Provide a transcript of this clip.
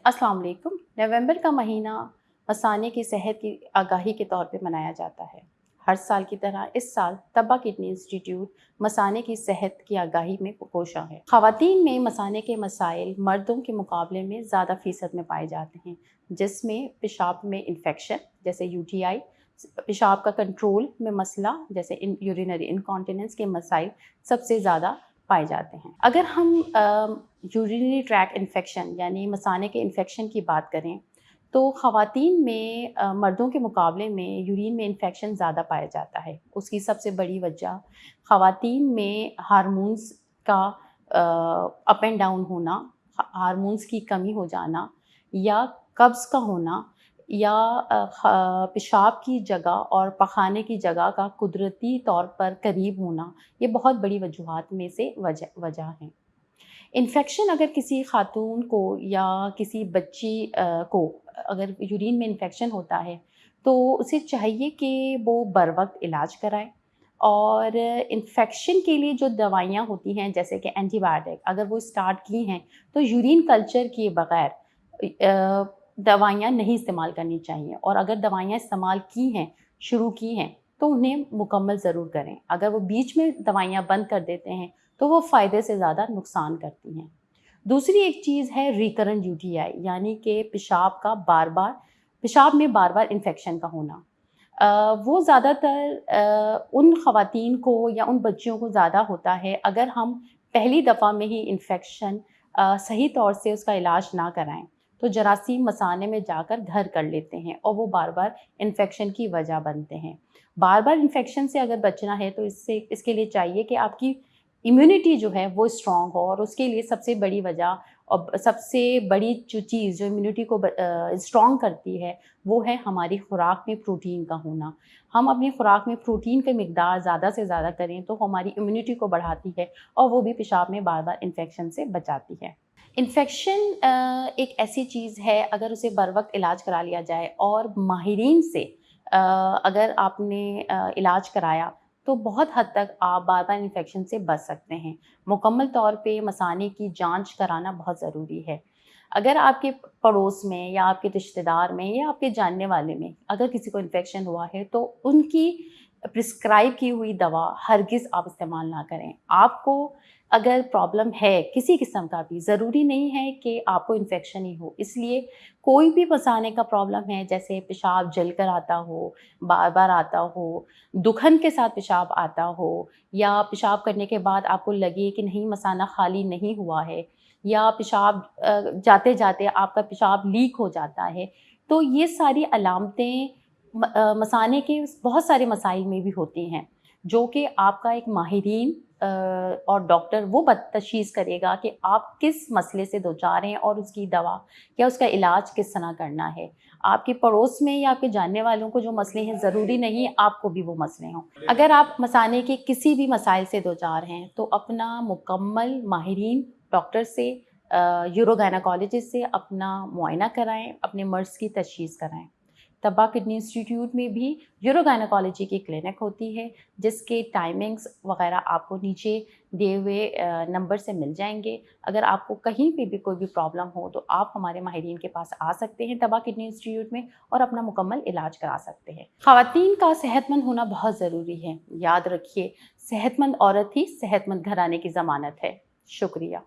अस्सलाम वालेकुम। नवंबर का महीना मसाने की सेहत की आगाही के तौर पे मनाया जाता है। हर साल की तरह इस साल तब्बा किडनी इंस्टीट्यूट मसाने की सेहत की आगाही में कोशा है। ख़वातीन में मसाने के मसाइल मर्दों के मुकाबले में ज़्यादा फ़ीसद में पाए जाते हैं, जिसमें पेशाब में इन्फेक्शन जैसे यूटीआई, पेशाब का कंट्रोल में मसला जैसे यूरिनरी इनकॉन्टिनेंस के मसाइल सबसे ज़्यादा पाए जाते हैं। अगर हम यूरिनरी ट्रैक इन्फेक्शन यानी मसाने के इन्फेक्शन की बात करें तो ख़वातीन में मर्दों के मुकाबले में यूरिन में इन्फेक्शन ज़्यादा पाया जाता है। उसकी सबसे बड़ी वजह ख़वातीन में हार्मोन्स का अप एंड डाउन होना, हार्मोन्स की कमी हो जाना या कब्ज़ का होना या पेशाब की जगह और पखाने की जगह का कुदरती तौर पर करीब होना, ये बहुत बड़ी वजूहात में से वजह हैं। इन्फेक्शन अगर किसी खातून को या किसी बच्ची को अगर यूरिन में इन्फेक्शन होता है तो उसे चाहिए कि वो बर वक्त इलाज कराए और इन्फेक्शन के लिए जो दवाइयाँ होती हैं जैसे कि एंटीबायोटिक अगर वो स्टार्ट की हैं तो यूरिन कल्चर किए बगैर दवाइयाँ नहीं इस्तेमाल करनी चाहिए और अगर दवाइयाँ इस्तेमाल की हैं, शुरू की हैं तो उन्हें मुकम्मल ज़रूर करें। अगर वो बीच में दवाइयाँ बंद कर देते हैं तो वो फ़ायदे से ज़्यादा नुकसान करती हैं। दूसरी एक चीज़ है रिकरेंट यूटीआई यानी कि पेशाब में बार-बार इन्फेक्शन का होना। वो ज़्यादातर उन ख़वातीन को या उन बच्चियों को ज़्यादा होता है अगर हम पहली दफ़ा में ही इन्फेक्शन सही तौर से उसका इलाज ना कराएँ, तो जरासीम मसाने में जाकर घर कर लेते हैं और वो बार-बार इन्फेक्शन की वजह बनते हैं। बार-बार इन्फेक्शन से अगर बचना है तो इसके लिए चाहिए कि आपकी इम्यूनिटी जो है वो स्ट्रॉन्ग हो और उसके लिए सबसे बड़ी वजह और सबसे बड़ी जो चीज़ जो इम्यूनिटी को स्ट्रॉन्ग करती है वो है हमारी खुराक में प्रोटीन का होना। हम अपनी खुराक में प्रोटीन की मिकदार ज़्यादा से ज़्यादा करें तो हमारी इम्यूनिटी को बढ़ाती है और वो भी पेशाब में बार-बार इन्फेक्शन से बचाती है। इन्फेक्शन एक ऐसी चीज़ है अगर उसे बर वक्त इलाज करा लिया जाए और माहिरीन से अगर आपने इलाज कराया तो बहुत हद तक आप बार-बार इन्फेक्शन से बच सकते हैं। मुकम्मल तौर पे मसाने की जांच कराना बहुत ज़रूरी है। अगर आपके पड़ोस में या आपके रिश्तेदार में या आपके जानने वाले में अगर किसी को इन्फेक्शन हुआ है तो उनकी प्रिस्क्राइब की हुई दवा हरगिज़ आप इस्तेमाल ना करें। आपको अगर प्रॉब्लम है किसी किस्म का भी, ज़रूरी नहीं है कि आपको इन्फेक्शन ही हो। इसलिए कोई भी मसाने का प्रॉब्लम है जैसे पेशाब जल कर आता हो, बार-बार आता हो, दुखन के साथ पेशाब आता हो या पेशाब करने के बाद आपको लगे कि नहीं मसाना खाली नहीं हुआ है या पेशाब जाते-जाते आपका पेशाब लीक हो जाता है, तो ये सारी अलामतें मसाने के बहुत सारे मसाइल में भी होती हैं, जो कि आपका एक माहिरीन और डॉक्टर वो तशख़ीस करेगा कि आप किस मसले से दो-चार हैं और उसकी दवा या उसका इलाज किस तरह करना है। आपके पड़ोस में या आपके जानने वालों को जो मसले हैं, ज़रूरी नहीं आपको भी वो मसले हों। अगर आप मसाने के किसी भी मसाइल से दो-चार हैं, तो अपना मुकम्मल माहिरीन डॉक्टर से यूरो-गायनेकोलॉजिस्ट से अपना मुआयना कराएँ, अपने मर्ज़ की तशख़ीस कराएँ। तब्बा किडनी इंस्टीट्यूट में भी यूरो-गायनेकोलॉजी की क्लिनिक होती है, जिसके टाइमिंग्स वग़ैरह आपको नीचे दिए हुए नंबर से मिल जाएँगे। अगर आपको कहीं पे भी कोई भी प्रॉब्लम हो, तो आप हमारे माहिरीन के पास आ सकते हैं तब्बा किडनी इंस्टीट्यूट में और अपना मुकम्मल इलाज करा सकते हैं। ख़वातीन का सेहतमंद होना बहुत ज़रूरी है। याद रखिए, सेहतमंद औरत ही सेहतमंद घराने की ज़मानत है। शुक्रिया।